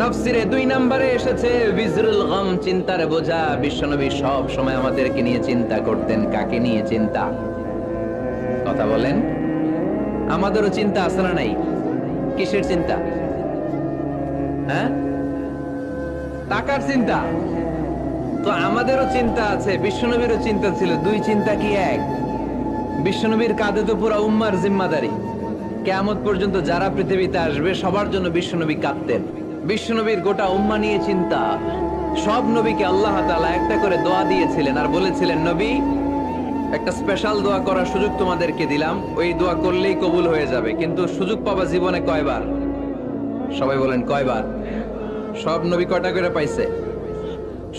তাফসিরে 2 নম্বরে এসেছে বিজরুল গাম, চিন্তার বোঝা। বিশ্বনবী সব সময় আমাদেরকে নিয়ে চিন্তা করতেন। কাকে নিয়ে চিন্তা? কথা বলেন। আমাদেরও চিন্তা আছে না নাই? কিসের চিন্তা? হ্যাঁ, টাকার চিন্তা। তো আমাদেরও চিন্তা আছে, বিশ্বনবীরও চিন্তা ছিল। দুই চিন্তা কি এক? বিশ্বনবীর কাঁধে তো পুরো উম্মার জিম্মাদারি। কিয়ামত পর্যন্ত যারা পৃথিবীতে আসবে সবার জন্য বিশ্বনবী কাঁদতেন। বিশ্বনবীর গোটা উম্মা নিয়ে চিন্তা। সব নবীকে আল্লাহ তাআলা একটা করে দোয়া দিয়েছিলেন আর বলেছিলেন, নবী একটা স্পেশাল দোয়া করার সুযোগ তোমাদেরকে দিলাম, ওই দোয়া করলেই কবুল হয়ে যাবে। কিন্তু সুযোগ পাবা জীবনে কয়বার? সবাই বলেন কয়বার? সব নবী কয়টা করে পাইছে?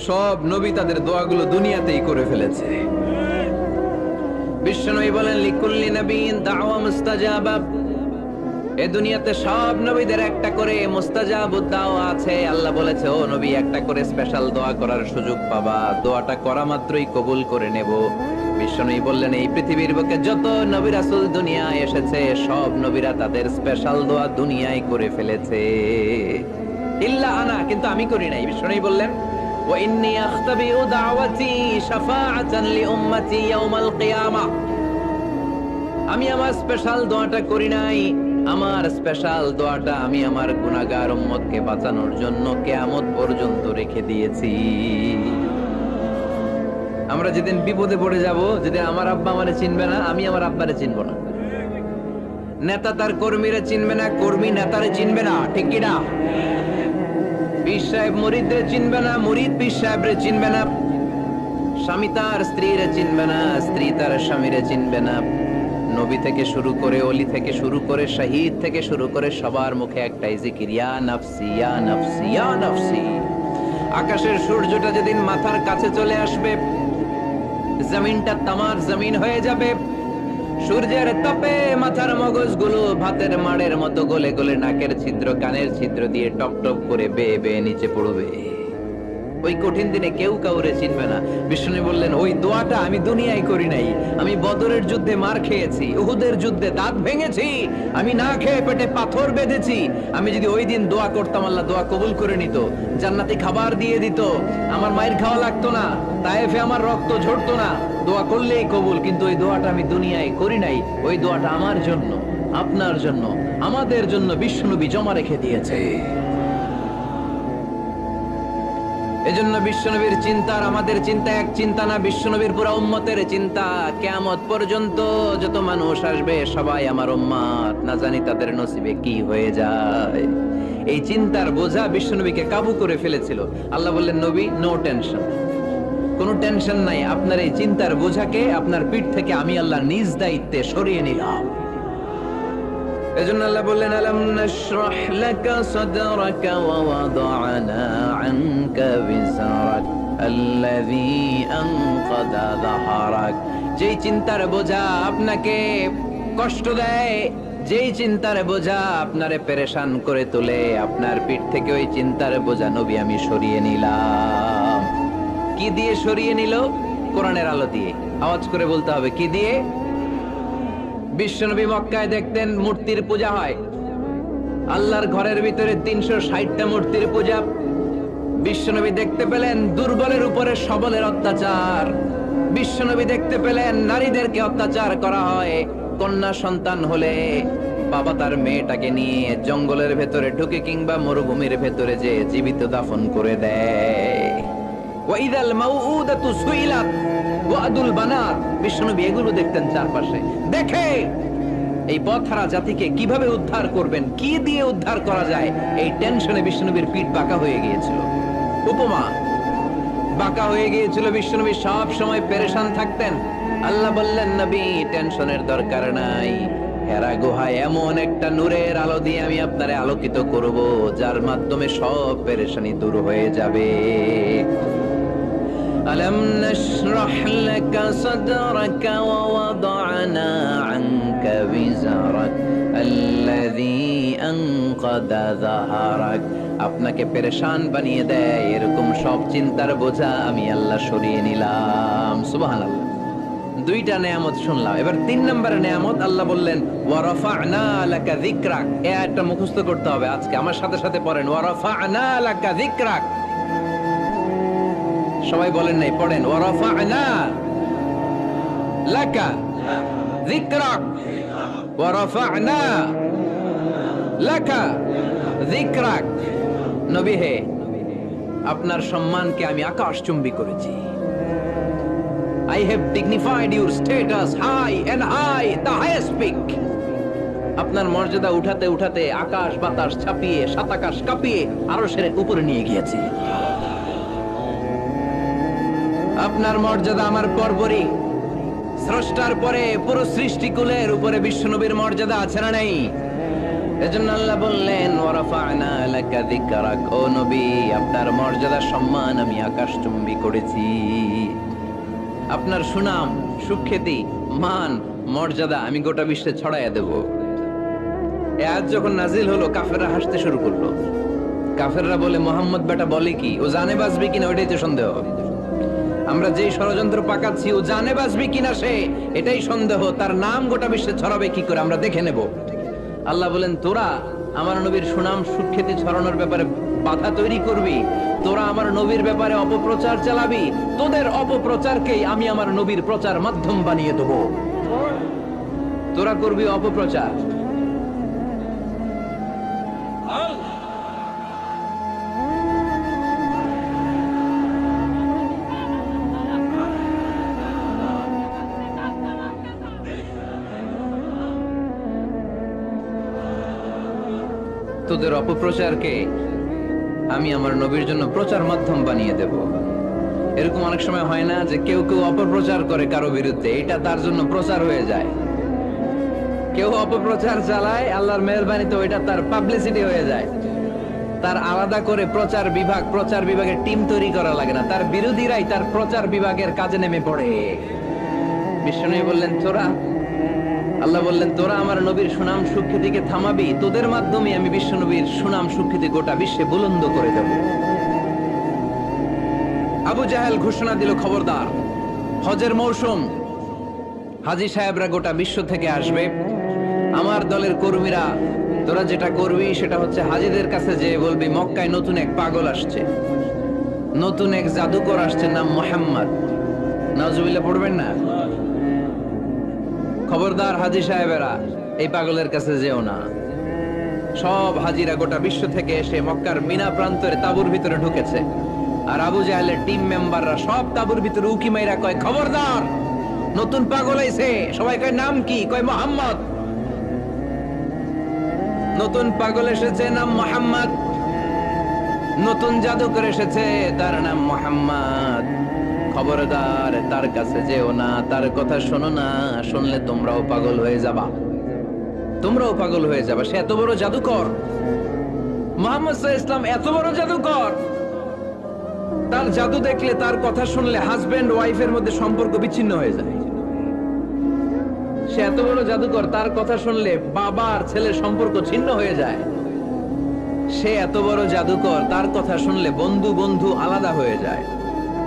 সব নবী তাদের দোয়াগুলো দুনিয়াতেই করে ফেলেছে। বিশ্বনবী বলেন, লিকুল্লি নবিয়্যিন দাওয়া মুস্তাজাবা। এই দুনিয়াতে সব নবীদের একটা করে মুস্তাজাবুদ দাওয়া আছে। আল্লাহ বলেছে, ও নবী, একটা করে স্পেশাল দোয়া করার সুযোগ পাবা, দোয়াটা করা মাত্রই কবুল করে নেব। বিশ্বনবী বললেন, এই পৃথিবীর বুকে যত নবী রাসূল দুনিয়ায় এসেছে সব নবীরা তাদের স্পেশাল দোয়া দুনিয়ায় করে ফেলেছে, ইল্লা আনা, কিন্তু আমি করি নাই। বিশ্বনবী বললেন, ওয়া ইন্নী আখতাবিউ দাওয়াতি শাফাআতান লিউম্মতি ইয়াউমাল কিয়ামা। আমি আমার স্পেশাল দোয়াটা করি নাই। আমার স্পেশাল দোয়াটা আমি আমার গুনাহগার উম্মতকে বাঁচানোর জন্য কিয়ামত পর্যন্ত রেখে দিয়েছি। আমরা যেদিন বিপদে পড়ে যাব, যেদিন আমার আব্বা আমারে চিনবে না, আমি আমার আব্বারে চিনব না। নেতা তার কর্মীরা চিনবে না, কর্মী নেতারে চিনবে না, ঠিক কি না? পীর সাহেব মুরিদরে চিনবে না, মুরিদ পীর সাহেবরে চিনবে না। স্বামী তার স্ত্রীরে চিনবে না, স্ত্রী তার স্বামীরে চিনবে না। নবী থেকে শুরু করে, ওলি থেকে শুরু করে, শহীদ থেকে শুরু করে সবার মুখে একটাই জিকির, ইয়া নাফসি ইয়া নাফসি ইয়া নাফসি। আকাশের সূর্যটা যেদিন মাথার কাছে চলে আসবে, জমিনটা তামার জমিন হয়ে যাবে। সূর্যের তাপে মাথার মগজগুলো ভাতের মাড়ের মতো গলে গলে নাকের ছিদ্র, কানের ছিদ্র দিয়ে টপ টপ করে বেয়ে বেয়ে নিচে পড়বে। ওই কঠিন দিনে কেউ কাউরে চিনবে না। বিষ্ণু বললেন, ওই দোয়াটা আমি দুনিয়ায় করি নাই। আমি বদরের যুদ্ধে মার খেয়েছি, উহুদের যুদ্ধে দাঁত ভেঙেছি, আমি না খেয়ে পেটে পাথর বেঁধেছি। আমি যদি ওই দিন দোয়া করতাম, আল্লাহ দোয়া কবুল করে নিত, জান্নাতি খাবার দিয়ে দিত, আমার মায়ের খাওয়া লাগতো না, তায়েফে আমার রক্ত ঝরতো না, দোয়া করলেই কবুল। কিন্তু ওই দোয়াটা আমি দুনিয়ায় করি নাই। ওই দোয়াটা আমার জন্য, আপনার জন্য, আমাদের জন্য বিশ্বনবী জমা রেখে দিয়েছে। এজন্য বিশ্বনবীর চিন্তা আর আমাদের চিন্তা এক চিন্তা না। বিশ্বনবীর পুরা উম্মতের চিন্তা। কিয়ামত পর্যন্ত যত মানুষ আসবে সবাই আমার উম্মত, না জানি তাদের নসিবে কি হয়ে যায়। এই চিন্তার বোঝা বিশ্বনবীকে কাবু করে ফেলেছিল। আল্লাহ বললেন, নবী নো টেনশন, কোনো টেনশন নাই। আপনার এই চিন্তার বোঝাকে আপনার পিঠ থেকে আমি আল্লাহ নিজ দায়িত্বে সরিয়ে নিলাম। এজন্য আল্লাহ বললেন, আলাম নাশরাহ লাকা সাদরাকা ওয়া ওয়াদা'না আনকা বিজরাক আল্লাযী আনকাদা যাহরাক। যেই চিন্তার বোঝা আপনাকে কষ্ট দেয়, যেই চিন্তার বোঝা আপনারে পেরেশান করে তোলে, আপনার পিঠ থেকে ওই চিন্তার বোঝা নবী আমি সরিয়ে নিলাম। কি দিয়ে সরিয়ে নিল? কোরআনের আলো দিয়ে। আওয়াজ করে বলতে হবে, কি দিয়ে? বিশ্বনবী মক্কায় দেখতেন মূর্তির পূজা হয়। আল্লাহর ঘরের ভিতরে 360টা মূর্তির পূজা। বিশ্বনবী দেখতে পেলেন দুর্বলের উপরে সবলের অত্যাচার। বিশ্বনবী দেখতে পেলেন নারীদেরকে অত্যাচার করা হয়। কন্যা সন্তান হলে বাবা তার মেয়েটাকে নিয়ে জঙ্গলের ভেতরে ঢুকে কিংবা মরুভূমির ভেতরে যে জীবিত দাফন করে দেয়। ওয়াইদাল মাউউদাতু সুইলাত ওয়াদুল বানাত। বিশ্বনবী এগুলো দেখতেন চারপাশে। দেখে এই পথহারা জাতিকে কিভাবে উদ্ধার করবেন, কি দিয়ে উদ্ধার করা যায়, এই টেনশনে বিশ্বনবীর পিঠ বাঁকা হয়ে গিয়েছিল। উপমা, বাঁকা হয়ে গিয়েছিল। বিশ্বনবী সব সময় পেরেশান থাকতেন। আল্লাহ বললেন, নবী টেনশনের দরকার নাই। হেরা গুহায় এমন একটা নূরের আলো দিয়ে আমি আপনারে আলোকিত করব, যার মাধ্যমে সব পেরেশানি দূর হয়ে যাবে। ألم نشرح لك صدرك ووضعنا عنك وزرك الذي أنقض ظهرك। আপনাকে পেরেশান বানিয়ে দেয় এরকম সব চিন্তার বোঝা আমি আল্লাহ সরিয়ে নিলাম। সুবহানাল্লাহ। দুইটা নেয়ামত শুনলাম, এবার 3 নম্বরের নেয়ামত আল্লাহ বললেন ওয়া রাফা'না লাকা যিকরাক। এই আয়াতটা মুখস্থ করতে হবে আজকে, আমার সাথে সাথে পড়েন ওয়া রাফা'না লাকা যিকরাক। সবাই বলেন নাই, পড়েন ওয়া রাফা'না লাকা যিকরাক ওয়া রাফা'না লাকা যিকরাক। নবী হে, আপনার সম্মানকে আমি আকাশচুম্বী করেছি। I have dignified your status high and high, the highest peak. আপনার মর্যাদা উঠাতে উঠাতে আকাশ বাতাস ছাপিয়ে সাতাকাশ কাঁপিয়ে আরশের উপরে নিয়ে গিয়েছি। আপনার মর্যাদা আমার পরপরই, স্রষ্টার পরে পুরো সৃষ্টিকুলের উপরে বিশ্বনবীর মর্যাদা আছে না নাই? এজন্য আল্লাহ বললেন ওয়া রাফা'না লাকা যিকরাক। ও নবী, আপনার মর্যাদা সম্মান আমি আকাশচুম্বী করেছি। আপনার সুনাম সুখ্যাতি মান মর্যাদা আমি গোটা বিশ্বে ছড়াইয়া দেব। এই আয়াত যখন নাজিল হলো, কাফেররা হাসতে শুরু করলো। কাফেররা বলে, মোহাম্মদ বেটা বলে কি, ও জানে বাঁচবে কিনা ওইটাই তো সন্দেহ। আমরা যেই ষড়যন্ত্র পাকাচ্ছি, ও জানে বাঁচবে কিনা সে এটাই সন্দেহ। তার নাম গোটা বিশ্বে ছড়াবে কি করে আমরা দেখে নেব। আল্লাহ বলেন, তোরা আমার নবীর সুনাম সুখ্যাতি ছড়ানোর ব্যাপারে বাধা তৈরি করবি, তোরা আমার নবীর ব্যাপারে অপপ্রচার চালাবি, তোদের অপপ্রচারকেই আমি আমার নবীর প্রচার মাধ্যম বানিয়ে দেব। তোরা করবি অপপ্রচার। তোদের অপপ্রচারকে আমি আমার নবীর জন্য প্রচার মাধ্যম বানিয়ে দেব। এরকম অনেক সময় হয় না যে কেউ কেউ অপপ্রচার করে কারো বিরুদ্ধে, এটা তার জন্য প্রচার হয়ে যায়। কেউ অপপ্রচার চালায়, আল্লাহর মেহেরবানিতে ওইটা তার পাবলিসিটি হয়ে যায়। তার আলাদা করে প্রচার বিভাগের টিম তৈরি করা লাগে না, তার বিরোধীরাই তার প্রচার বিভাগের কাজে নেমে পড়ে। বিষ্ণু বললেন তোরা, আল্লাহ বললেন তোরা আমার নবীর সুনাম সুখ্যাতিকে থামাবি, তোদের মাধ্যমে আমি বিশ্ব নবীর সুনাম সুখ্যাতি গোটা বিশ্বে বুলন্দ করে দেব। আবু জাহেল ঘোষণা দিল, খবরদার, হজের মৌসুম, হাজী সাহেবরা গোটা বিশ্ব থেকে আসবে। আমার দলের কর্মীরা, তোরা যেটা করবি সেটা হচ্ছে হাজীদের কাছে যে বলবি মক্কায় নতুন এক পাগল আসছে, নতুন এক জাদুকর আসছে, নাম মুহাম্মদ। নাউজুবিল্লাহ পড়বেন না? খবরদার হাজী সাহেবেরা, এই পাগলের কাছে যেও না। সব হাজিরা গোটা বিশ্ব থেকে এসে মক্কার মিনা প্রান্তরে তাঁবুর ভিতরে ঢুকেছে। আর আবু জাহেলের টিম মেম্বাররা সব তাঁবুর ভিতরে উকি মাইরা কয়, খবরদার, নতুন পাগল আইছে। সবাই কয়, নাম কি? কয়, মুহাম্মদ। নতুন পাগল এসেছে, নাম মুহাম্মদ। নতুন জাদুকর এসেছে, তার নাম মুহাম্মদ। খবরদার, তার কাছে যেও না, তার কথা শোনো না, শুনলে তোমরাও পাগল হয়ে যাবা, তোমরাও পাগল হয়ে যাবা। সে এত বড় জাদুকর, মুহাম্মদ সাল্লাল্লাহু আলাইহি ওয়াসাল্লাম এত বড় জাদুকর। তার জাদু দেখলে, তার কথা শুনলে হাজবেন্ড ওয়াইফের মধ্যে সম্পর্ক বিচ্ছিন্ন হয়ে যায়। সে এত বড় জাদুকর, তার কথা শুনলে বাবা আর ছেলের সম্পর্ক ছিন্ন হয়ে যায়। সে এত বড় জাদুকর, তার কথা শুনলে বন্ধু বন্ধু আলাদা হয়ে যায়।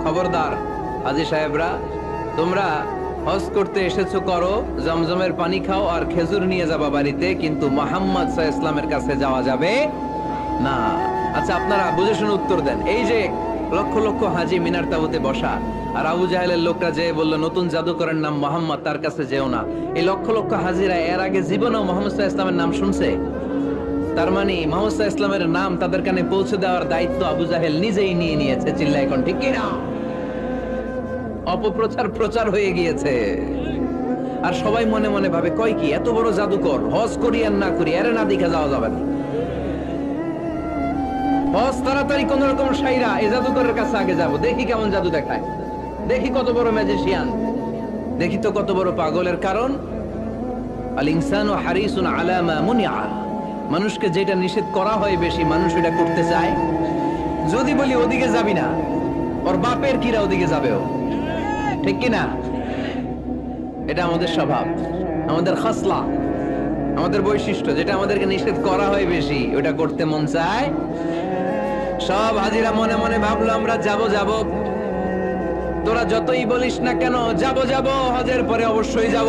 খবরদার হাজী সাহেবরা, তোমরা হজ করতে এসেছো, করো, জমজমের পানি খাও আর খেজুর নিয়ে যাবা বাড়িতে, কিন্তু মুহাম্মদ সাল্লাল্লাহু আলাইহি ওয়াসাল্লামের কাছে যাওয়া যাবে না। আচ্ছা, আপনারা বুঝে শুনে উত্তর দেন। এই যে লক্ষ লক্ষ হাজী মিনার তাঁবুতে বসা, আর আবু জাহেলের লোকটা যে বললো নতুন জাদুকরের নাম মুহাম্মদ, তার কাছে যেও না, এই লক্ষ লক্ষ হাজীরা এর আগে জীবনেও মুহাম্মদ সাল্লাল্লাহু আলাইহি ওয়াসাল্লামের নাম শুনছে? তার মানে মুহাম্মদ সাল্লাল্লাহু আলাইহি ওয়াসাল্লামের নাম তাদের কানে পৌঁছে দেওয়ার দায়িত্ব আবু জাহেল নিজেই নিয়ে নিয়েছে। চিল্লায় এখন ঠিক কি না? অপপ্রচার প্রচার হয়ে গিয়েছে। আর সবাই মনে মনে ভাবে, কয় কি, এত বড় জাদুকর, হজ করি আর না করি এর না দেখে যাওয়া যাবে না। হজ তাড়াতাড়ি কোন রকম সাইরা এই জাদুকরের কাছে আগে যাব, দেখি কেমন জাদু দেখায়, দেখি কত বড় ম্যাজিশিয়ান, দেখি তো কত বড় পাগলের। কারণ আল ইনসানু হারিসুন আলা মা মুনিআ, মানুষকে যেটা নিষেধ করা হয় বেশি, মানুষ এটা করতে চায়। যদি বলি ওদিকে যাবি না, ওর বাপের কিরা ওদিকে যাবে, ও ঠিক কিনা? এটা আমাদের স্বভাব, আমাদের খাসলা, আমাদের বৈশিষ্ট্য। যেটা আমাদেরকে নিষেধ করা হয় বেশি, ওটা করতে মন চায়। সব হাজিরা মনে মনে ভাবলো আমরা যাব যাব, তোরা যতই বলিস না কেন যাব যাব, হজের পরে অবশ্যই যাব।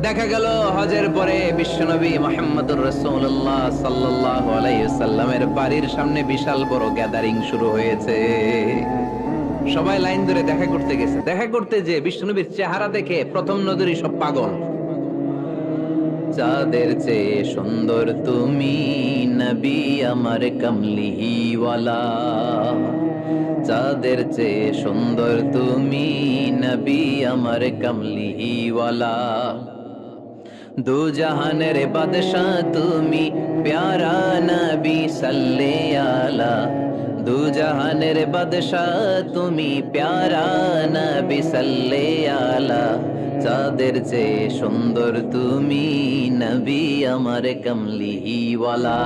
দেখা গেল হজের পরে বিশ্বনবী মুহাম্মদুর রাসূলুল্লাহ সাল্লাল্লাহু আলাইহি ওয়াসাল্লামের বাড়ির সামনে বিশাল বড় গ্যাদারিং শুরু হয়েছে। সবাই লাইন ধরে দেখা করতে গেছে। দেখা করতে যে বিশ্বনবীর চেহারা দেখে প্রথম নজরই সব পাগল। চাঁদের চেয়ে সুন্দর তুমি নবী আমার কমলিওয়ালা, চাঁদের চেয়ে সুন্দর তুমি নবী আমার কমলিওয়ালা, দু জাহানের বাদশাহ তুমি প্যারা নবী সাল্লে আলা, দু জাহানের বাদশাহ তুমি প্যারা নবী সাল্লে আলা, চাঁদের চেয়ে সুন্দর তুমি নবী আমার কমলিওয়ালা।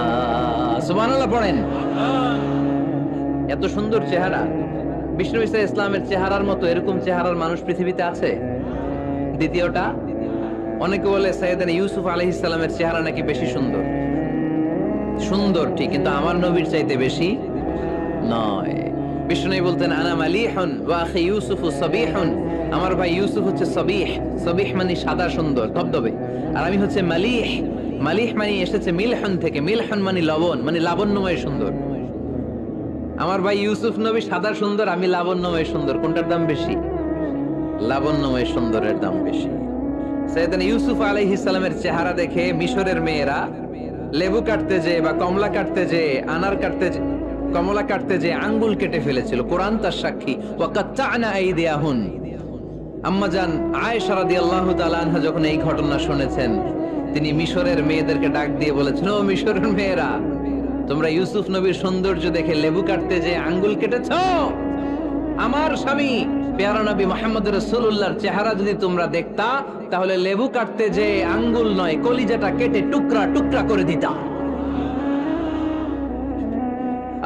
সুবহানাল্লাহ পড়েন। এত সুন্দর চেহারা, বিষ্ণু ঈসা ইসলামের চেহারার মতো এরকম চেহারার মানুষ পৃথিবীতে আছে? দ্বিতীয়টা, অনেকে বলে সাইয়েদনা ইউসুফ আলাইহিস সালামের চেহারা নাকি বেশি সুন্দর। সুন্দর ঠিক, কিন্তু আমার নবীর চাইতে বেশি নয়। বিষ্ণু বলতেন আনা মালিহুন ওয়া আখি ইউসুফু সাবিহুন, আমার ভাই ইউসুফ হচ্ছে সাবিহ, সাবিহ মানে সাদা সুন্দর ধবধবে, আর আমি হচ্ছে মালিহ, মালিহ মানে এসেছে মিলহন থেকে, মিলহন মানে লবণ, মানে লাবণ্যময় সুন্দর। আমার ভাই ইউসুফ নবী সাদা সুন্দর, আমি লাবণ্যময় সুন্দর, কোনটার দাম বেশি? লাবণ্যময় সুন্দরের দাম বেশি। সাইয়েদনা ইউসুফ আলাইহিস সালামের চেহারা দেখে মিশরের মেয়েরা লেবু কাটতে যে বা কমলা কাটতে যে আনার কাটতে যে কমলা কাটতে যে আঙ্গুল কেটে ফেলেছিল, কোরআন তার সাক্ষী। ওয়া কাত্তা'না আইদিয়াহুন, আম্মাজান আয়েশা রাদিয়াল্লাহু তাআলা আনহা যখন এই ঘটনা শুনেছেন, তিনি মিশরের মেয়েদেরকে ডাক দিয়ে বলেছেন, ও মিশরের মেয়েরা, তোমরা ইউসুফ নবীর সৌন্দর্য দেখে লেবু কাটতে যে আঙ্গুল কেটেছো, আমার স্বামী প্যারা নবী মুহাম্মদ রাসূলুল্লাহর চেহারা যদি তোমরা দেখতা, তাহলে লেবু কাটতে যে আঙ্গুল নয়, কলিজাটা কেটে টুকরা টুকরা করে দিতা।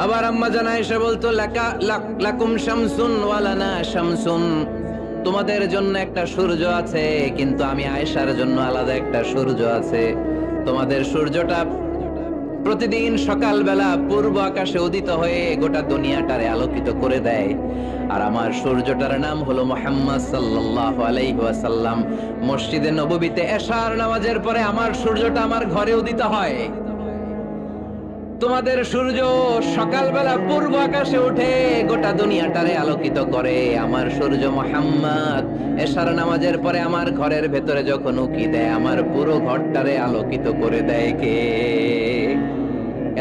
আবার আম্মা জান আয়েশা বলতো, লাকুম শামসুন ওয়া লানা শামসুন, তোমাদের জন্য একটা সূর্য আছে, কিন্তু আমি আয়েশার জন্য আলাদা একটা সূর্য আছে। তোমাদের সূর্যটা প্রতিদিন সকালবেলা পূর্ব আকাশে উদিত হয়ে গোটা দুনিয়াটারে আলোকিত করে দেয়, আর আমার সূর্যটার নাম হলো মুহাম্মদ সাল্লাল্লাহু আলাইহি ওয়াসাল্লাম। মসজিদে নববীতে এশার নামাজের পরে আমার সূর্যটা আমার ঘরে উদিত হয়। তোমাদের সূর্য সকালবেলা পূর্ব আকাশে উঠে গোটা দুনিয়াটারে আলোকিত করে, আমার সূর্য মুহাম্মদ এশার নামাজের পরে আমার ঘরের ভেতরে যখন উকি দেয়, আমার পুরো ঘরটারে আলোকিত করে দেয় কে?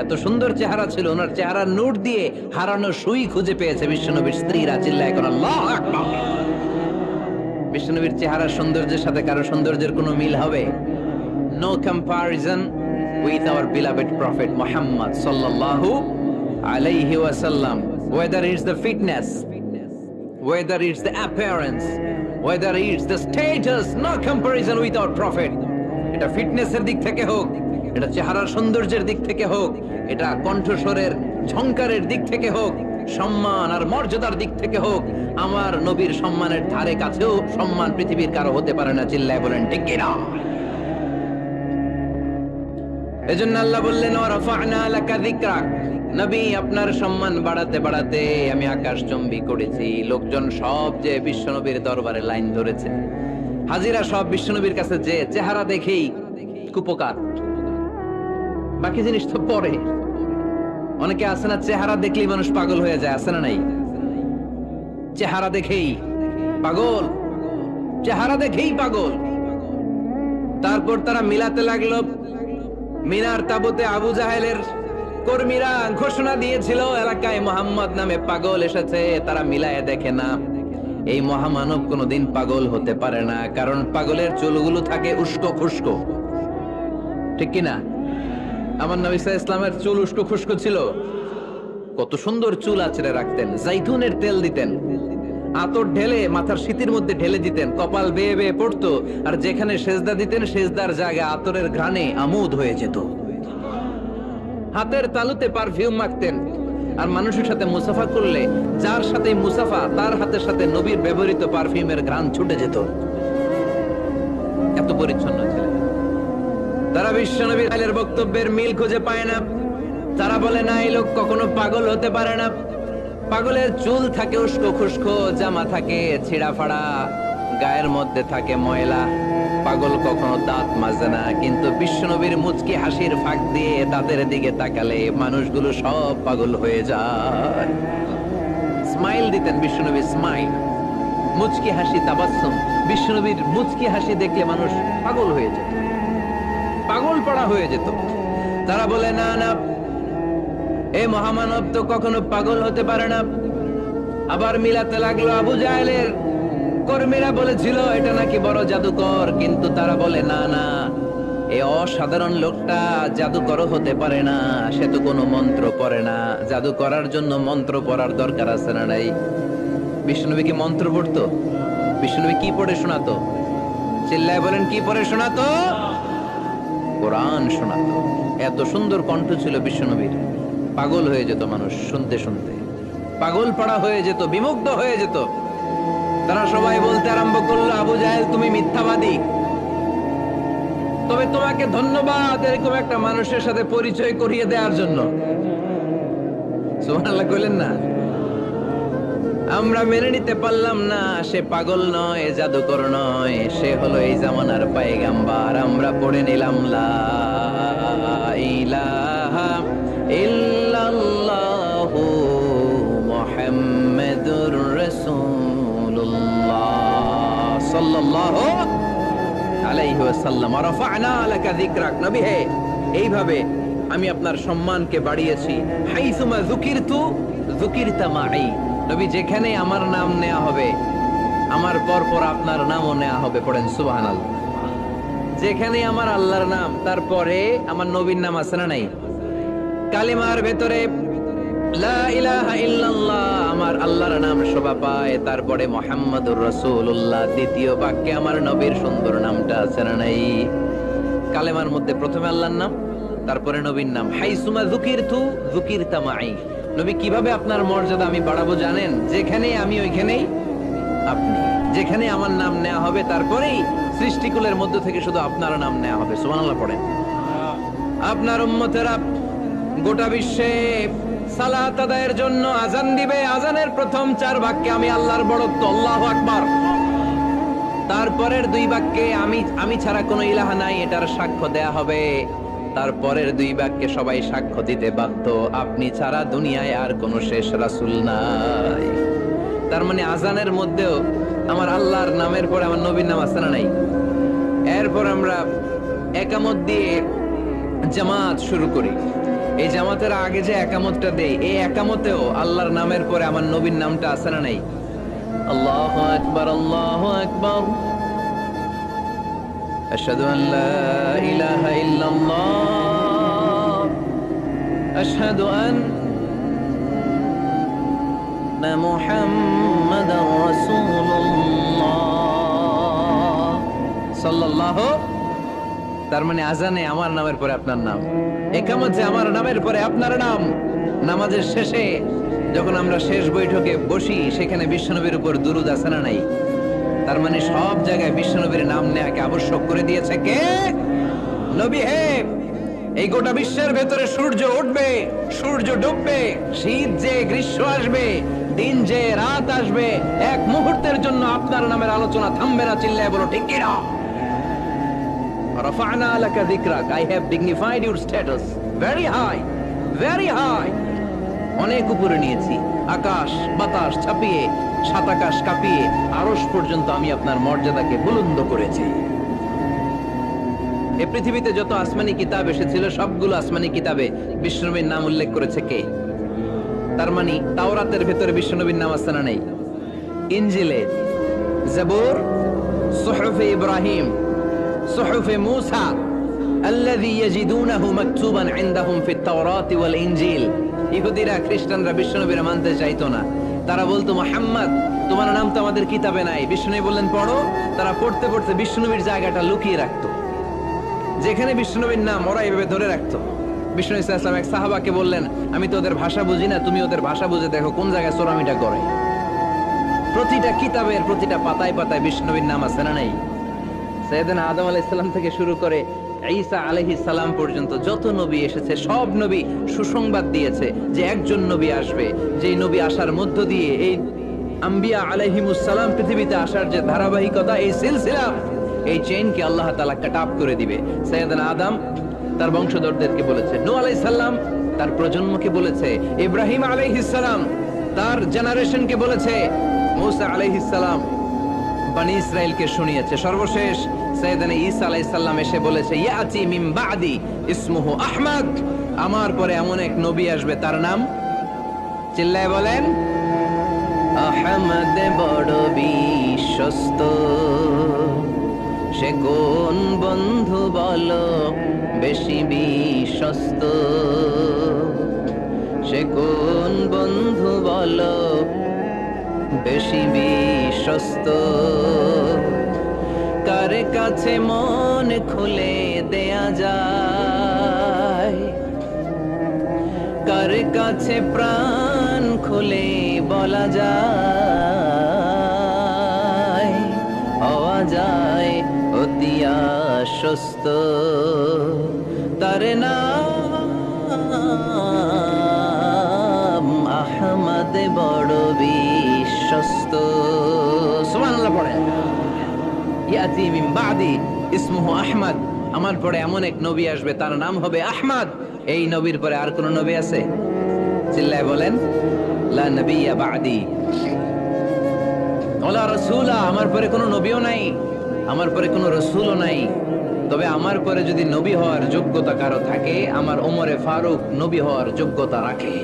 এত সুন্দর চেহারা ছিল, ওনার চেহারার নূর দিয়ে হারানো সুই খুঁজে পেয়েছে বিশ্বনবীর স্ত্রীরা। চিল্লায় কোন আল্লাহু আকবার। বিশ্বনবীর চেহারার সৌন্দর্যের সাথে কারো সৌন্দর্যের কোনো মিল হবে? No comparison with our beloved prophet Muhammad sallallahu alayhi wasallam. Whether it's the fitness, whether it's the appearance, whether it's the status, no comparison with our prophet. এটা ফিটনেসের দিক থেকে হোক, এটা চেহারার সৌন্দর্যের দিক থেকে হোক, এটা কণ্ঠস্বরের ঝংকারের দিক থেকে হোক, সম্মান আর মর্যাদার দিক থেকে হোক, আমার নবীর সম্মানের ধারে কাছেও সম্মান পৃথিবীর কারো হতে পারে না। চিল্লায় বলেন ঠিক কিনা? এজন্য আল্লাহ বললেন, ওয়া রাফা'না লাকা যিকরাক, নবী আপনার সম্মান বাড়াতে বাড়াতে আমি আকাশচুম্বী করেছি। লোকজন সব যে বিশ্বনবীর দরবারে লাইন ধরেছে, হাজিরা সব বিশ্বনবীর কাছে যে চেহারা দেখেই কুপকার, বাকি জিনিস তো পরে। অনেকে আছে না, চেহারা দেখলেই মানুষ পাগল হয়ে যায়, আছে না নাই? চেহারা দেখেই পাগল, চেহারা দেখেই পাগল। তারপর তারা মিলাতে লাগলো। মিনার তাবুতে আবু জাহেলের কর্মীরা ঘোষণা দিয়েছিল, এলাকায় মোহাম্মদ নামে পাগল এসেছে। তারা মিলায়ে দেখে না, এই মহামানব কোনোদিন পাগল হতে পারে না, কারণ পাগলের চুলগুলো থাকে উস্কো খুস্কো, ঠিক কিনা? আমার নবী সাল্লাল্লাহু আলাইহি ওয়াসাল্লামের চুল উস্কো খুস্কো ছিল। কত সুন্দর চুল আঁচড়ে রাখতেন, জাইতুনের তেল দিতেন, আতর ঢেলে মাথার শীতের মধ্যে ঢেলে দিতেন, কপাল বেয়ে বেয়ে পড়তো, আর যেখানে সেজদা দিতেন সেজদার জায়গায় আতরের ঘ্রাণে আমোদ হয়ে যেত। হাতের তালুতে পারফিউম মাখতেন, আর মানুষের সাথে মুসাফা করলে যার সাথে মুসাফা তার হাতের সাথে নবীর ব্যবহৃত পারফিউমের ঘ্রাণ ছুটে যেত। এত পরিচ্ছন্ন ছিলেন। তারা বিশ্ব নবীর বক্তব্যের মিল খুঁজে পায় না। তারা বলে না, এই লোক কখনো পাগল হতে পারে না। পাগলের চুল থাকে উস্কো খুস্কো, জামা থাকে ছিঁড়া ফাড়া, গায়ের মধ্যে থাকে ময়লা। পাগল কখনো দাঁত মাজে না, কিন্তু বিশ্বনবীর মুচকি হাসির ফাঁক দিয়ে দাঁতের দিকে তাকালে মানুষগুলো সব পাগল হয়ে যায়। স্মাইল দিতেন বিশ্বনবী, স্মাইল, মুচকি হাসি, তাবাসসুম। বিশ্বনবীর মুচকি হাসি দেখলে মানুষ পাগল হয়ে যেত, পাগল পড়া হয়ে যেত। তারা বলে না না, এ মহামানব তো কখনো পাগল হতে পারে না। আবার মিলাতে লাগলো আবু জাহেলের কর্মীরা বলেছিল এটা নাকি বড় জাদুকর, কিন্তু তারা বলে না না, এই অসাধারণ লোকটা জাদুকর হতে পারে না, সে তো কোনো মন্ত্র পড়ে না। জাদু করার জন্য মন্ত্র পড়ার দরকার আছে না নাই? বিষ্ণুনবী কি মন্ত্র পড়তো? বিষ্ণুনবী কি পড়ে শোনাতো? চিল্লায় বলেন, কি পড়ে শোনাতো? কোরআন শোনাতো। এত সুন্দর কণ্ঠ ছিল বিশ্বনবীর, পাগল হয়ে যেত মানুষ শুনতে শুনতে, পাগল পাড়া হয়ে যেত, বিমুগ্ধ হয়ে যেত। তারা সবাই বলতে আরম্ভ করলো, আবু জাহেল তুমি মিথ্যাবাদী, তবে তোমাকে ধন্যবাদ এরকম একটা মানুষের সাথে পরিচয় করিয়ে দেওয়ার জন্য। সুবহানাল্লাহ কইলেন না? আমরা মেনে নিতে পারলাম না সে পাগল নয়, জাদুকর নয়, সে হলো এই জামানার পয়গাম্বার। আমরা পড়ে নিলাম লা ইলাহা ইল্লাল্লাহু মুহাম্মাদুর রাসূলুল্লাহ সাল্লাল্লাহু আলাইহি ওয়াসাল্লাম। রাফা'না লাকা যিকরাক, নবী হে, এইভাবে আমি আপনার সম্মানকে বাড়িয়েছি। হাইসুমা যুকিরতু যুকিরতা মাই, নবী যেখানে আমার নাম নেওয়া হবে আমার পর পর আপনার নামও নেওয়া হবে। পড়েন সুবহানাল্লাহ। যেখানে আমার আল্লাহর নাম, তারপরে আমার নবীর নাম আছে না নাই? কালিমার ভেতরে লা ইলাহা ইল্লাল্লাহ আমার আল্লাহর নাম শোভা পায়, তারপরে মুহাম্মাদুর রাসূলুল্লাহ দ্বিতীয় বাক্যে আমার নবীর সুন্দর নামটা আছে না নাই? কালেমার মধ্যে প্রথমে আল্লাহর নাম, তারপরে নবীর নাম। হাইসুমা যুকিরতু যুকিরতা মাই, নবী কিভাবে আপনার মর্যাদা আমি বাড়াবো জানেন? যেখানে আমি ওইখানেই আপনি, যেখানে আমার নাম নেওয়া হবে তারপরেই সৃষ্টিকুলের মধ্য থেকে শুধু আপনার নাম নেওয়া হবে। সুবহানাল্লাহ পড়েন। আপনার উম্মতেরা গোটা বিশ্বে সালাত আদায়ের জন্য আজান দিবে, আজানের প্রথম 4 বাক্যে আমি আল্লাহর বড়ত্ব, আল্লাহু আকবার। তারপরের 2 বাক্যে আমি ছাড়া কোনো ইলাহা নাই, এটার সাক্ষ্য দেয়া হবে। তারপরের 2 বাক্যে সবাই সাক্ষ্য দিতে বাধ্য, আপনি ছাড়া দুনিয়ায় আর কোনো শেষ রাসূল নাই। তার মানে আজানের মধ্যেও আমার আল্লাহর নামের পরে আমার নবীর নাম আছে না নাই? এরপর আমরা একামত দিয়ে জামাত শুরু করি। এই জামাতের আগে যে একামতটা দেই, এই একামতেও আল্লাহর নামের পরে আমার নবীর নামটা আছে না নাই? আল্লাহু আকবার, আল্লাহু আকবার, আশহাদু আন লা ইলাহা ইল্লাল্লাহ, আশহাদু আন্না মুহাম্মাদার রাসূলুল্লাহ সাল্লাল্লাহু। তার মানে আজানে আমার নামের পরে আপনার নাম, একামতে আমার নামের পরে আপনার নাম। নামাজের শেষে যখন আমরা শেষ বৈঠকে বসি, সেখানে বিশ্বনবীর উপর দুরূদ আছে না নাই? তার মানে সব জায়গায় বিশ্বনবীর নাম নেয়াকে আবশ্যক করে দিয়েছে কে? নবী হে। এই গোটা বিশ্বের ভেতরে সূর্য উঠবে, সূর্য ডুববে, শীত যে গ্রীষ্ম আসবে, দিন যে রাত আসবে, এক মুহূর্তের জন্য আপনার নামের আলোচনা থামবে না। চিল্লায় বলো ঠিক কিনা? রাফা'না লাকা যিকরাক, I have dignified your status very high, very high। অনেক উপরে নিয়েছি, আকাশ বাতাস ছাপিয়ে, সাত আকাশ কাঁপিয়ে আরশ পর্যন্ত আমি আপনার মর্যাদাকে বুলন্দ করেছি। এই পৃথিবীতে যত আসমানি কিতাব এসেছিল সবগুলো আসমানি কিতাবে বিশ্বনবীর নাম উল্লেখ করেছে কে? তার মানে তাওরাতের ভেতরে বিশ্বনবীর নাম আছে না নাই? ইনজিলে, জাবুর, সুহুফে ইব্রাহিম, সুহুফে মূসা, আল্লাযী ইয়াজিদুনাহু মাকতুবান ইনদাহুম ফিত তাওরাতি ওয়াল ইনজিল। ইহুদিরা খ্রিস্টানরা বিশ্বনবীর মানতে চাইতো না। তারা বলতো, মুহাম্মদ তোমার নাম তো আমাদের কিতাবে নাই। বিশ্বনবী বললেন পড়ো। তারা পড়তে পড়তে বিশ্বনবীর জায়গাটা লুকিয়ে রাখতো। যেখানে বিশ্বনবীর নাম ওরা এইভাবে ধরে রাখতো। বিশ্বনবী সাল্লাল্লাহু আলাইহি ওয়াসাল্লাম এক সাহাবাকে বললেন, আমি তো ওদের ভাষা বুঝি না, তুমি ওদের ভাষা বুঝে দেখো কোন জায়গায় চোরামিটা করে। প্রতিটা কিতাবের প্রতিটা পাতায় পাতায় বিশ্বনবীর নাম আছে না নাই? সাইয়েদনা আদম আলাইহিস সালাম থেকে শুরু করে ঈসা আলাইহিস সালাম পর্যন্ত যত নবী এসেছে সব নবী সুসংবাদ দিয়েছে যে একজন নবী আসবে, যেই নবী আসার মধ্য দিয়ে এই আম্বিয়া আলাইহিমুস সালাম পৃথিবীতে আসার যে ধারাবাহিকতা, এই সিলসিলা, এই চেইনকে আল্লাহ তাআলা কাট অফ করে দিবে। সাইয়েদনা আদম তার বংশধরদেরকে বলেছে, নূহ আলাইহিস সালাম তার প্রজন্মকে বলেছে, ইব্রাহিম আলাইহিস সালাম তার জেনারেশনকে বলেছে, মূসা আলাইহিস সালাম বনি ইসরাইলকে শুনিয়েছে। সর্বশেষ সাইয়েদনা ঈসা আলাইহিস সালাম এসে বলেছে, ইয়াতি মিন বাদি ইসমুহু আহমদ, আমার পরে এমন এক নবী আসবে তার নাম, চিল্লায় বলেন, আহমদ বড় বিশ্বস্ত। সে কোন বন্ধু বলো বেশি বিশ্বস্ত, সে কোন বন্ধু বলো বেশি বিশ্বস্ত, কার কাছে মন খুলে দেয়া যায়, কার কাছে প্রাণ খুলে বলা যায়, হওয়া যায় অতি আশ্বস্ত, তার নাম আহমদ বড় বিশ্বস্ত। সুবহানাল্লাহ পড়েন। ইয়াতি মিন বাদি ইসমুহু আহমদ, আমার পরে এমন এক নবী আসবে তার নাম হবে আহমদ। এই নবীর পরে আর কোন নবী আছে? চিল্লায় বলেন, লা নবিয়্যা বাদি ওয়ালা রাসূলা, আমার পরে কোনো নবীও নাই, আমার পরে কোনো রাসূলও নাই। তবে আমার পরে যদি নবী হওয়ার যোগ্যতা কারো থাকে, আমার ওমরে ফারুক নবী হওয়ার যোগ্যতা রাখে।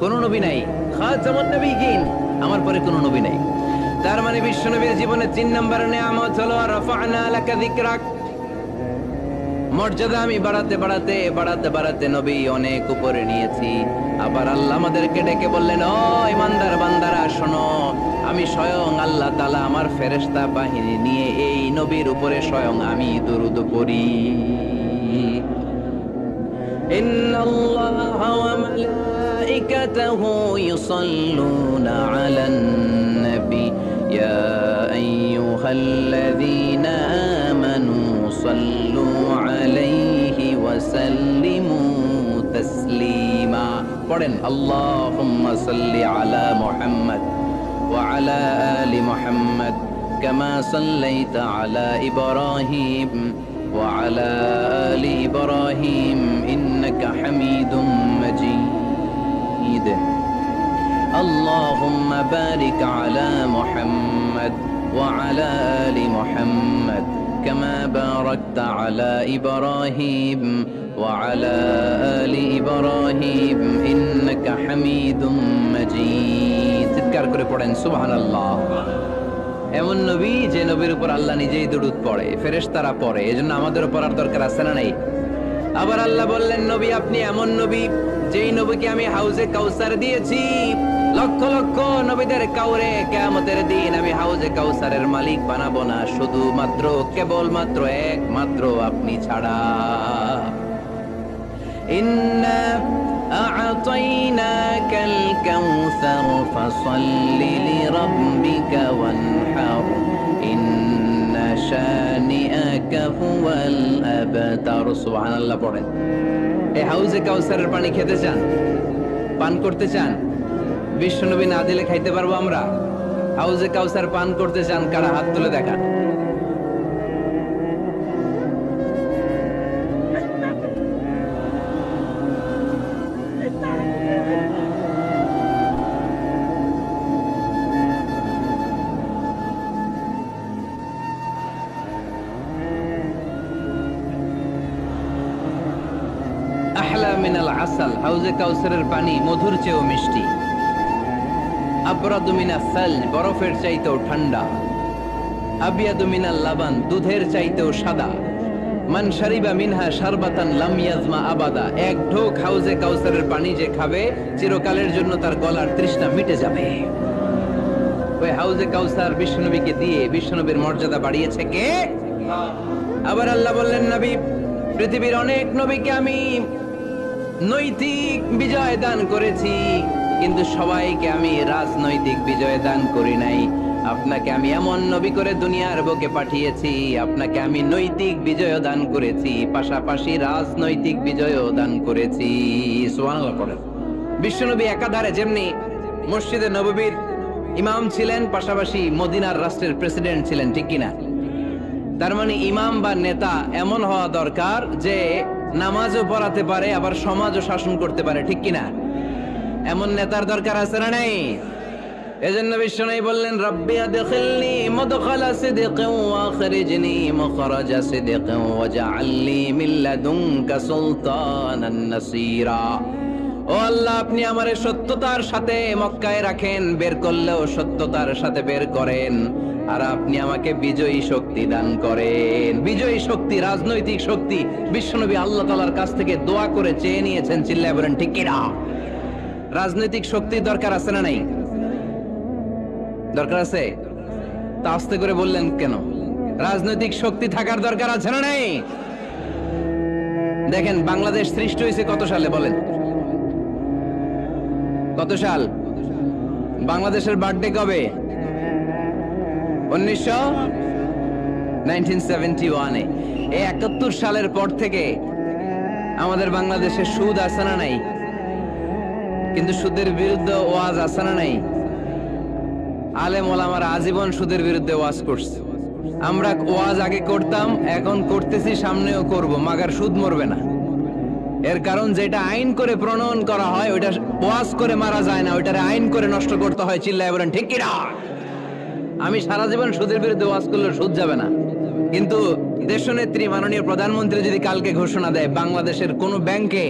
কোন নবী নাই, খাতামুন নবিয়্যিন, আমার পরে কোনো নবী নাই। তার মানে বিশ্ব নবীর জীবনে ৩ নম্বর নিয়ামত হলো রাফা'না লাকা যিকরাক, মর্যাদা আমি বাড়াতে বাড়াতে বাড়াতে বাড়াতে নবী অনেক উপরে নিয়েছি। আবার আল্লাহ আমাদেরকে ডেকে বললেন, ও ইমানদার বান্দারা শোনো, আমি স্বয়ং আল্লাহ তাআলা আমার ফেরেশতা বাহিনী নিয়ে এই নবীর উপরে স্বয়ং আমি দরুদ পড়ি। ইন্নাল্লাহা ওয়া মালাইকাতাহু ইউসাল্লুনা আলান নবী ইয়া আইয়ুহাল্লাযীনা আমানু সাল্লু আলাইহি ওয়া সাল্লিমু তাসলিমা। পড়েন, আল্লাহুম্মা সাল্লি আলা মুহাম্মদ ওয়া আলা আলি মুহাম্মদ কামা সাল্লাইতা আলা ইব্রাহিম ওয়া আলা আলি ইব্রাহিম ইন্নাকা হামিদুম মাজিদ। আল্লাহুম্মা বারিক আলা মুহাম্মদ ওয়া আলা আলি মুহাম্মদ كما باركت على إبراهيم وعلى آل إبراهيم إنك حميد مجيد। চিৎকার করে পড়েন সুবহানাল্লাহ। এমন নবী যে নবীর উপর আল্লাহ নিজেই দরুদ পড়ে, ফেরেশতারা পড়ে, এজন্য আমাদেরও পড়ার দরকার আছে না নাই? আবার আল্লাহ বললেন, নবী আপনি এমন নবী যেই নবীকে আমি হাউজে কাউসার দিয়েছি, লক্ষ লক্ষ নবীদের কাউরে কিয়ামতের দিন আমি হাউজে কাউসারের মালিক বানাবো না, শুধুমাত্র কেবলমাত্র একমাত্র আপনি ছাড়া। ইন্না আ'তাইনাকাল কাউসার ফাসাল্লি লিরাব্বিকা ওয়ানহার ইন্না শানিআকা হুয়াল আবতার। সুবহানাল্লাহ পড়েন। এই হাউজে কাউসারের পানি খেতে চান, পান করতে চান? বিশ্বনবী না দিলে খাইতে পারবো আমরা? হাউজে কাউসার পান করতে চান কারা? হাত তুলে দেখান। আহলা মিনাল আসাল, হাউজে কাউসারের পানি মধুর চেয়েও মিষ্টি। আবরাদু মিনাস সালজ, বরফের চাইতেও ঠান্ডা। আবিয়াদু মিনাল লাবান, দুধের চাইতেও সাদা। মান শারিবা মিনহা শারবাতান লাম ইয়াজমা আবাদা, এক ঢোক হাউজে কাউসারের পানি যে খাবে চিরকালের জন্য তার গলার তৃষ্ণা মিটে যাবে। ওই হাউজে কাউসার বিশ্বনবীকে দিয়ে বিশ্বনবীর মর্যাদা বাড়িয়েছে কে? আবার আল্লাহ বললেন, নবী পৃথিবীর অনেক নবীকে আমি নৈতিক বিজয় দান করেছি, কিন্তু সবাইকে আমি রাজনৈতিক বিজয় দান করি নাই। আপনাকে আমি এমন নবী করে দুনিয়ার বুকে পাঠিয়েছি, আপনাকে আমি নৈতিক বিজয় দান করেছি, পাশাপাশি রাজনৈতিক বিজয় দান করেছি। সুবহানাল্লাহ পড়েন। বিশ্বনবী একাধারে যেমনি মসজিদে নববীর ইমাম ছিলেন, পাশাপাশি মদিনার রাষ্ট্রের প্রেসিডেন্ট ছিলেন, ঠিক কিনা? তার মানে ইমাম বা নেতা এমন হওয়া দরকার যে নামাজও পড়াতে পারে, আবার সমাজও শাসন করতে পারে, ঠিক কিনা? এমন নেতার দরকার আছে না নাই? এজন্য বিশ্বনবী বললেন, রব্বি আদখিলনি মুদখালা সিদকিন ওয়া আখরিজনি মুখরাজা সিদকিন ওয়াজআলনি মিন লাদুনকা সুলতানান নাসীরা। ও আল্লাহ, আপনি আমারে সত্যতার সাথে মক্কায় রাখেন, বের করলেও সত্যতার সাথে বের করেন, আর আপনি আমাকে বিজয়ী শক্তি দান করেন। বিজয়ী শক্তি, রাজনৈতিক শক্তি বিশ্বনবী আল্লাহ তাআলার কাছ থেকে দোয়া করে চেয়ে নিয়েছেন। চিল্লায় বলেন ঠিক কিনা? রাজনৈতিক শক্তির দরকার আছে না নাই? দরকার আছে। তা আস্তে করে বললেন কেন? রাজনৈতিক শক্তি থাকার দরকার আছে না নাই? দেখেন, বাংলাদেশ সৃষ্টি হয়েছে কত সালে বলেন? কত সাল? বাংলাদেশের বার্থডে কবে? 1971-এ। এই 71 সালের পর থেকে আমাদের বাংলাদেশে সুদ আছে না নাই? কিন্তু সুদের বিরুদ্ধে ওয়াজ আছে না নাই? আলেম ওলামারা আজীবন সুদের বিরুদ্ধে ওয়াজ করছে। আমরা ওয়াজ আগে করতাম, এখন করতেছি, সামনেও করব, মাগার সুদ মরবে না। এর কারণ যেটা আইন করে প্রণয়ন করা হয় ওইটা ওয়াজ করে মারা যায় না, ওইটারে আইন করে নষ্ট করতে হয়। চিল্লায় বলেন ঠিক কিনা? আমি সারা জীবন সুদের বিরুদ্ধে ওয়াজ করলে সুদ যাবে না, কিন্তু দেশনেত্রী মাননীয় প্রধানমন্ত্রী যদি কালকে ঘোষণা দেয় বাংলাদেশের কোন ব্যাংকে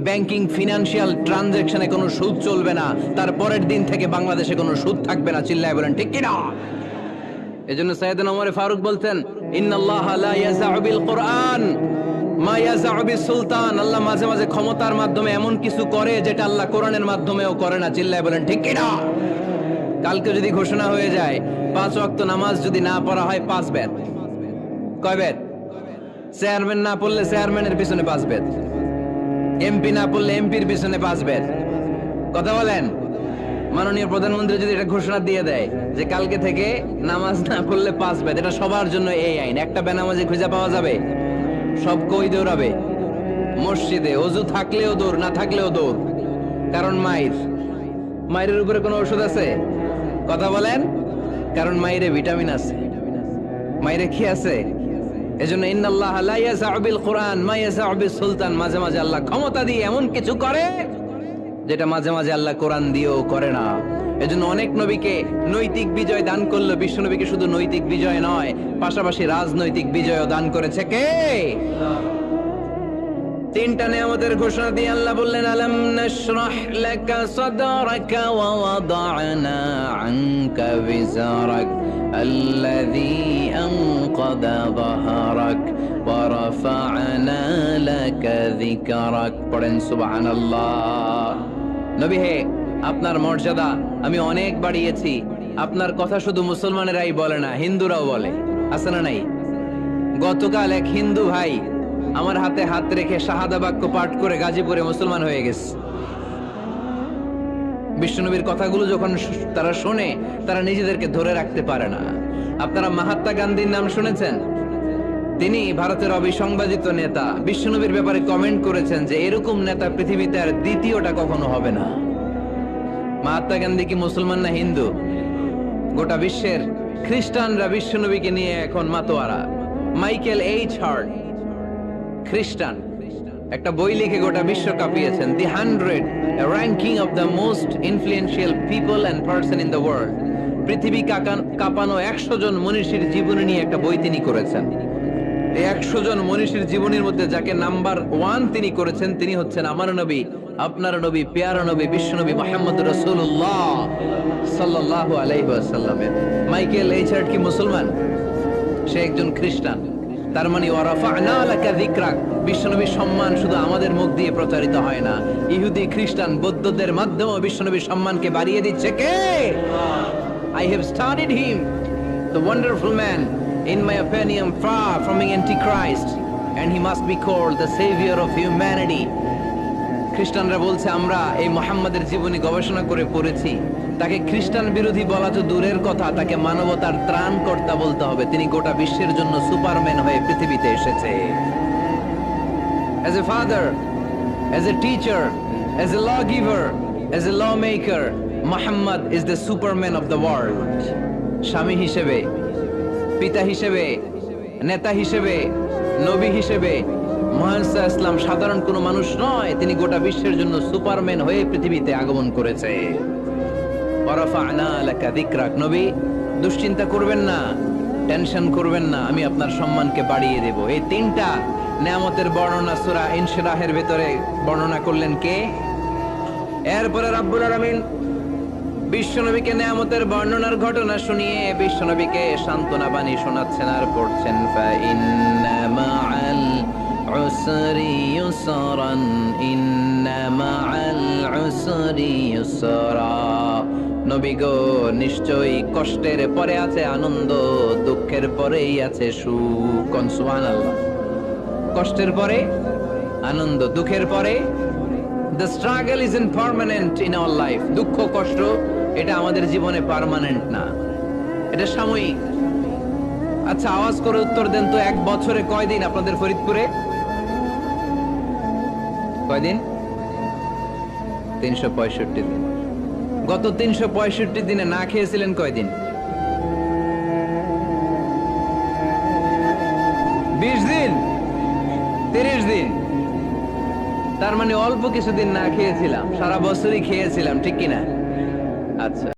ব্যাংকিং ফিনান্সিয়াল ট্রানজাকশনে কোনো সুদ চলবে না, তার পরের দিন থেকে বাংলাদেশে কোনো সুদ থাকবে না। চিল্লায় বলেন ঠিক কিনা? এজন্য সাইয়েদনা ওমর ফারুক বলতেন, ইন্নাল্লাহা লা ইয়াযাউ বিল কুরআন মা ইয়াযাউ বিস সুলতান। আল্লাহ মাঝে মাঝে ক্ষমতার মাধ্যমে এমন কিছু করে যেটা আল্লাহ কোরআনের মাধ্যমেও করে না। চিল্লায় বলেন ঠিক কিনা? কালকে যদি ঘোষণা হয়ে যায় 5 ওয়াক্ত নামাজ যদি না পড়া হয় 5 বেত। কয় বেত? চেয়ারম্যান না পড়লে চেয়ারম্যানের পিছনে 5 বেত, এমপি না পড়লে এমপির পিছনে 5 বেত। কথা বলেন। মাননীয় প্রধানমন্ত্রী যদি এটা ঘোষণা দিয়ে দেয় যে কালকে থেকে নামাজ না পড়লে 5 বেত, এটা সবার জন্য এই আইন। একটা বেনামাজি খুঁজে পাওয়া যাবে? সব কই দৌড়াবে? মসজিদে ওযু থাকলেও দৌড়, না থাকলেও দৌড়। কারণ মায়ের উপরে কোনো ওষুধ আছে? কথা বলেন। কারণ মায়েরে ভিটামিন আছে, মায়েরে কি আছে? এজন্য ইন্নাল্লাহা লা ইয়াযাউ বিল কুরআন মা ইয়াযাউ বিস সুলতান। মাঝে মাঝে আল্লাহ ক্ষমতা দিয়ে এমন কিছু করে যেটা মাঝে মাঝে আল্লাহ কোরআন দিয়েও করে না। এজন্য অনেক নবীকে নৈতিক বিজয় দান করলো। বিশ্ব নবীকে শুধু নৈতিক বিজয় নয়, পাশাপাশি রাজনৈতিক বিজয়ও দান করেছে কে? তিনটা নিয়ামতের ঘোষণা দিয়ে আল্লাহ বললেন, আলাম নাশরাহ লাকা সাদরাকা ওয়া ওয়াদা'না আনকা বিজারাক আল্লাযী আনকাদা যাহরাক ওয়া রাফা'না লাকা যিকরাক। পড়েন সুবহানাল্লাহ। নবী হে, আপনার মর্যাদা আমি অনেক বাড়িয়েছি। আপনার কথা শুধু মুসলমানেরাই বলে না, হিন্দুরাও বলে। আছে না নাই? গতকাল এক হিন্দু ভাই আমার হাতে হাত রেখে শাহাদা বাক্য পাঠ করে গাজীপুরে মুসলমান হয়ে গেছে। বিশ্বনবীর কথাগুলো যখন তারা শোনে, তারা নিজেদেরকে ধরে রাখতে পারে না। আপনারা মহাত্মা গান্ধীর নাম শুনেছেন? তিনি ভারতের অবিসংবাদিত নেতা। বিশ্বনবীর ব্যাপারে কমেন্ট করেছেন যে এরকম নেতা পৃথিবীতে আর দ্বিতীয়টা কখনো হবে না। মহাত্মা গান্ধী কি মুসলমান না হিন্দু? গোটা বিশ্বের খ্রিস্টানরা বিশ্বনবীকে নিয়ে এখন মাতোয়ারা। মাইকেল এইচ হার্ট, খ্রিস্টান, একটা বই লিখে গোটা বিশ্ব কাঁপিয়েছেন, দি 100 ranking of the most influential people and person in the world. পৃথিবী কাঁপানো 100 জন মনীষীর জীবনী নিয়ে একটা বই তিনি করেছেন। এই 100 জন মনীষীর জীবনীর মধ্যে যাকে নাম্বার 1 তিনি করেছেন, তিনি হচ্ছেন আমার নবী, আপনার নবী, পেয়ারা নবী, বিশ্বনবী মুহাম্মদ রাসূলুল্লাহ সাল্লাল্লাহু আলাইহি ওয়াসাল্লাম। মাইকেল এইচ হার্ট কি মুসলমান? সে একজন খ্রিস্টান। তার মানে ওয়ারাফা'না লাকা যিকরাক, বিশ্বনবীর সম্মান শুধু আমাদের মুখ দিয়ে প্রচারিত হয় না, ইহুদি, খ্রিস্টান, বৌদ্ধদের মাধ্যমেও বিশ্বনবীর সম্মানকে বাড়িয়ে দিচ্ছে কে? I have studied him, the wonderful man, in my opinion far from being antichrist, and he must be called the savior of humanity. খ্রিস্টানরা বলছে আমরা এই মুহাম্মাদের জীবনী গবেষণা করে পড়েছি, তাকে খ্রিস্টান বিরোধী বলা তো দূরের কথা, তাকে মানবতার ত্রাণকর্তা বলতে হবে। তিনি গোটা বিশ্বের জন্য সুপারম্যান হয়ে পৃথিবীতে এসেছে। As a father, as a teacher, as a lawgiver, as a lawmaker, Muhammad is the superman of the world. স্বামী হিসেবে, পিতা হিসেবে, নেতা হিসেবে, নবী হিসেবে মুহাম্মদ সাল্লাল্লাহু আলাইহি ওয়াসাল্লাম সাধারণ কোনো মানুষ নয়, তিনি গোটা বিশ্বের জন্য সুপারম্যান হয়ে পৃথিবীতে আগমন করেছে। ওয়ারাফা'না লাকা যিকরাক, নবী দুশ্চিন্তা করবেন না, টেনশন করবেন না, আমি আপনার সম্মানকে বাড়িয়ে দেব। এই তিনটা নেয়ামতের বর্ণনা সূরা ইনশিরাহের ভেতরে বর্ণনা করলেন কে? এরপরে রাব্বুল আলামিন বিশ্বনবীকে নেয়ামতের বর্ণনার ঘটনা শুনিয়ে বিশ্বনবীকে সান্ত্বনা বাণী শোনাচ্ছেন আর পড়ছেন, ফা ইন্না মাআল উসরি ইউসরান, ইন্না মাআল উসরি ইউসরা। নবী গো, নিশ্চয়ই কষ্টের পরে আছে আনন্দ, দুঃখের পরেই আছে সুখ। সুবহানাল্লাহ। কষ্টের পরে আনন্দ, দুঃখের পরে, the struggle isn't permanent in our life. দুঃখ কষ্ট এটা আমাদের জীবনে পার্মানেন্ট না, এটা সাময়িক। আচ্ছা, আওয়াজ করে উত্তর দেন তো, এক বছরে কয়দিন আপনাদের ফরিদপুরে? কয়দিন? 365 দিন। গত 365 দিনে না খেয়েছিলেন কয়দিন? 20 দিন, 30 দিন। তার মানে অল্প কিছুদিন না খেয়েছিলাম, সারা বছরই খেয়েছিলাম, ঠিক কিনা? আচ্ছা।